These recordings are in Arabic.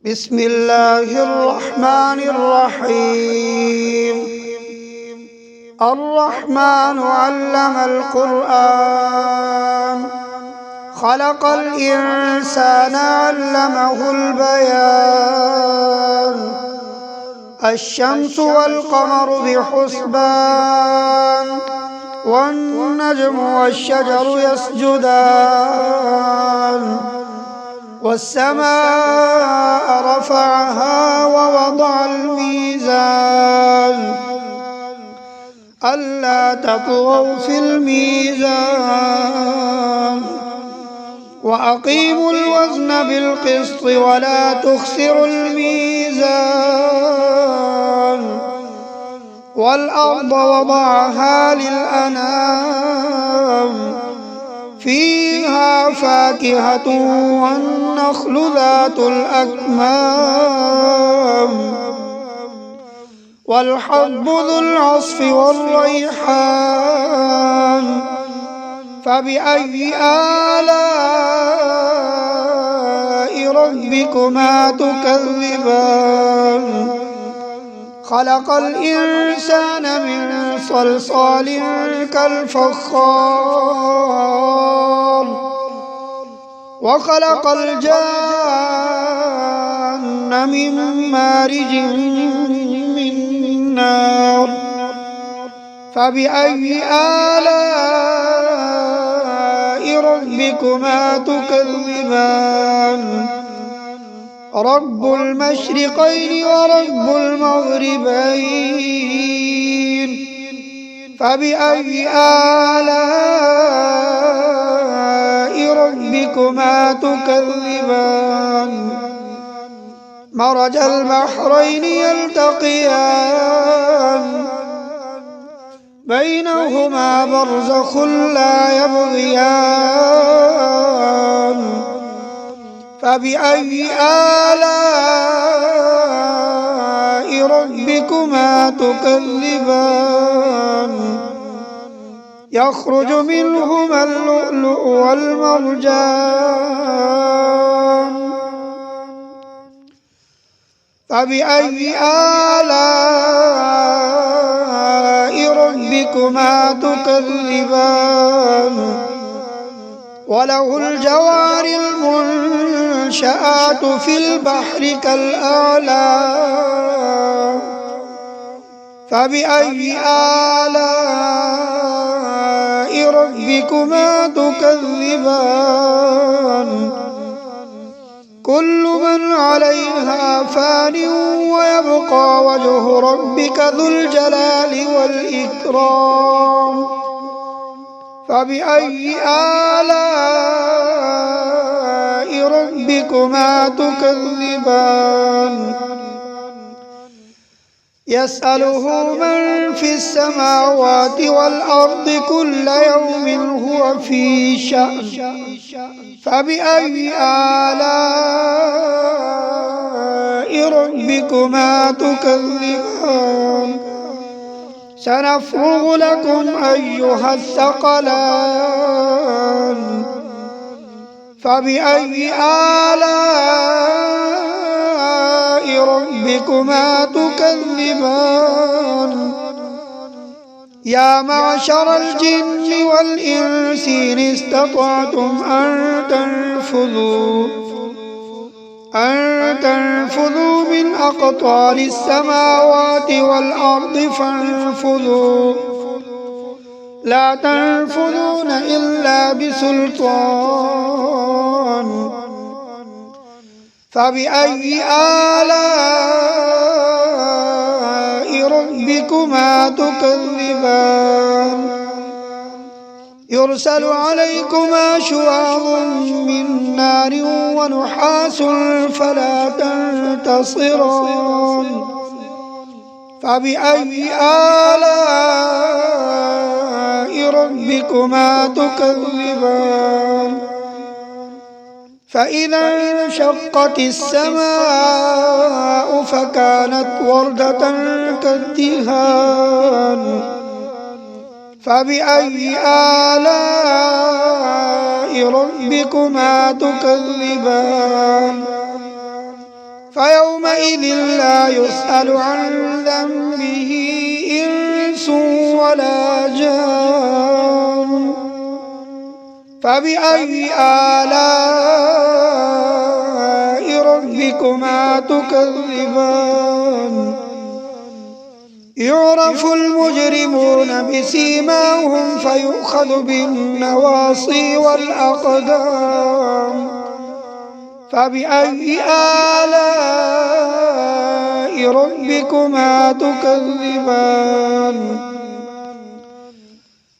بسم الله الرحمن الرحيم. الرحمن علم القرآن، خلق الإنسان علمه البيان. الشمس والقمر بحسبان، والنجم والشجر يسجدان. والسماء رفعها ووضع الميزان، ألا تطغوا في الميزان. وأقيموا الوزن بالقسط ولا تخسروا الميزان. والأرض وضعها للأنام، فيها فاكهة والنخل ذات الأكمام. والحب ذو العصف والريحان. فبأي آلاء ربكما تكذبان؟ خلق الإنسان من صلصال كالفخار، وخلق الجان من مارج من نار. فبأي آلاء ربكما تكذبان؟ رب المشرقين ورب المغربين. فبأي آلاء ربكما تكذبان؟ مرج البحرين يلتقيان، بينهما برزخ لا يبغيان. فبأي آلاء ربكما تكذبان؟ يخرج منهما اللؤلؤ والمرجان. فبأي آلاء ربكما تكذبان؟ وله الجوار المنشآت في البحر كالأعلام. فبأي آلاء ربكما تكذبان؟ كل من عليها فان، ويبقى وجه ربك ذو الجلال والإكرام. فبأي آلاء ربكما تكذبان؟ يسأله من في السماوات والأرض كل يوم هو في شأن. فبأي آلاء ربكما تكذبان؟ سنفرغ لكم أيها الثقلان. فبأي آلاء ربكما تكذبان؟ يا معشر الجن والإنس إن استطعتم أن تنفذوا من أقطار السماوات والأرض فانفذوا، لا تنفذون إلا بسلطان. فبأي آلاء ربكما تكذبان؟ يرسل عليكما شواظ من نار ونحاس فلا تنتصران. فبأي آلاء ربكما تكذبان؟ فإذا انشقت السماء فكانت وردة كالدهان. فبأي آلاء ربكما تكذبان؟ فيومئذ لا يسأل عن ذنبه إنس ولا جان. فبأي آلاء ربكما تكذبان؟ يعرف المجرمون بسيماهم فيؤخذ بالنواصي والأقدام. فبأي آلاء ربكما تكذبان؟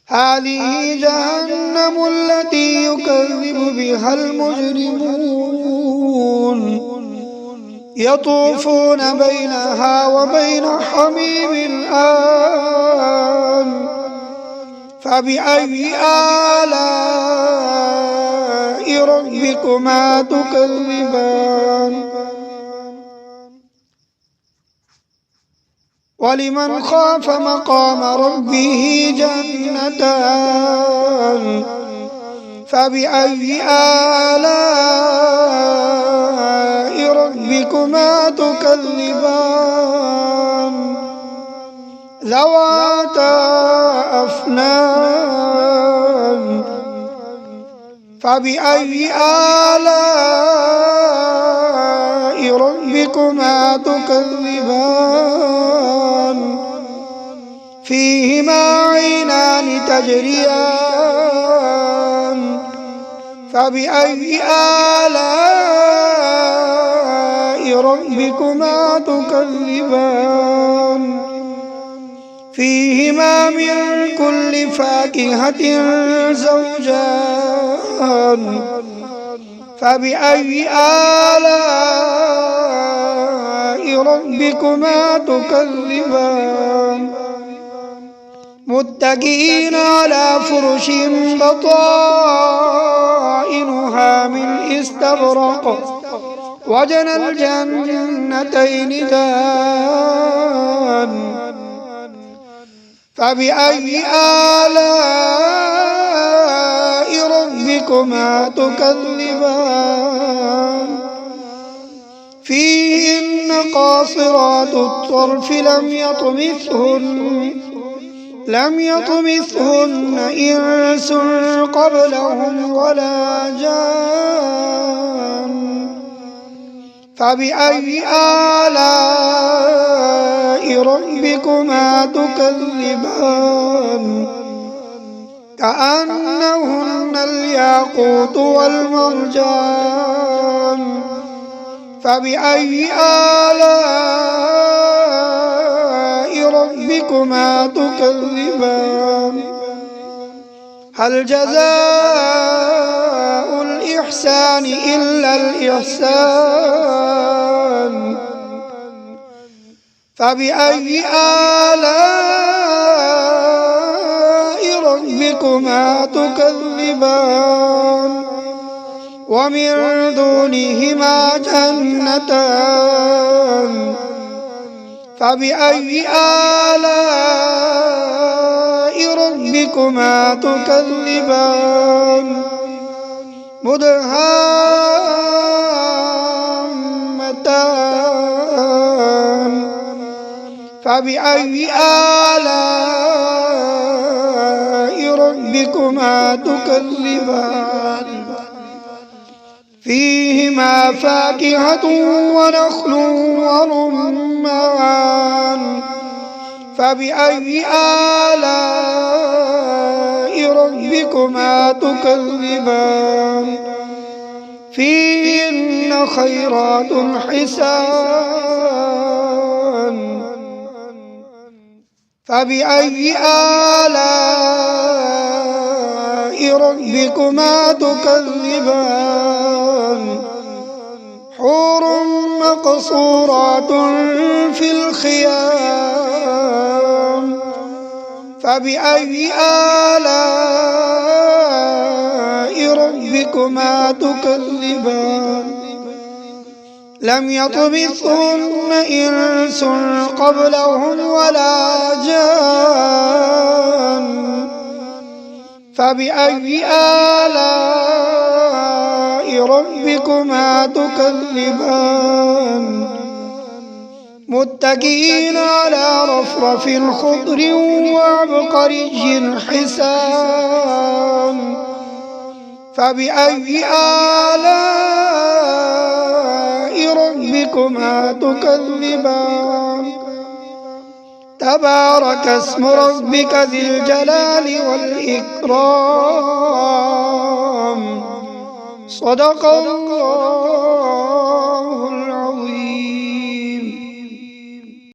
هذه جهنم التي يكذب بها المجرمون يطوفون بينها وبين حميم آن. فبأي آلاء ربكما تكذبان؟ ولمن خاف مقام ربه جنتان. فبأي آلاء ربكما تكذبان؟ ذواتا أفنان. فبأي آلاء ربكما تكذبان؟ فيهما عينان تجريان. فبأي آلاء ربكما تكذبان؟ فيهما من كل فاكهة زوجان. فبأي آلاء ربكما تكذبان؟ متكئين على فرش بطائنها من استبرق وجنى الجنتين دان. فبأي آلاء ربكما تكذبان؟ فيهن قاصرات الطرف لم يطمثهن إنس قبلهم ولا جان. فبأي آلاء ربكما تكذبان؟ كأنهن الياقوت والمرجان. فبأي آلاء ربكما تكذبان؟ هل جزاء الإحسان إلا الإحسان؟ فبأي آلاء ربكما تكذبان؟ ومن دونهما جنتان. فبأي آلاء ربكما تكذبان؟ مدهامتان. فبأي آلاء ربكما تكذبان؟ فيهما فاكهة ونخل ورمان. فبأي آلاء ربكما تكذبان؟ فيهن خيرات حسان. فبأي آلاء ربكما تكذبان؟ حور مقصورات في الخيام. فبأي آلاء ربكما تكذبان؟ لم يطمثهن إنس قبلهم ولا جان. فبأي آلاء ربكما تكذبان متكئين على رفرف خضر وعبقري حسان فبأي آلاء ربكما تكذبان تبارك اسم ربك ذي الجلال والإكرام صدق الله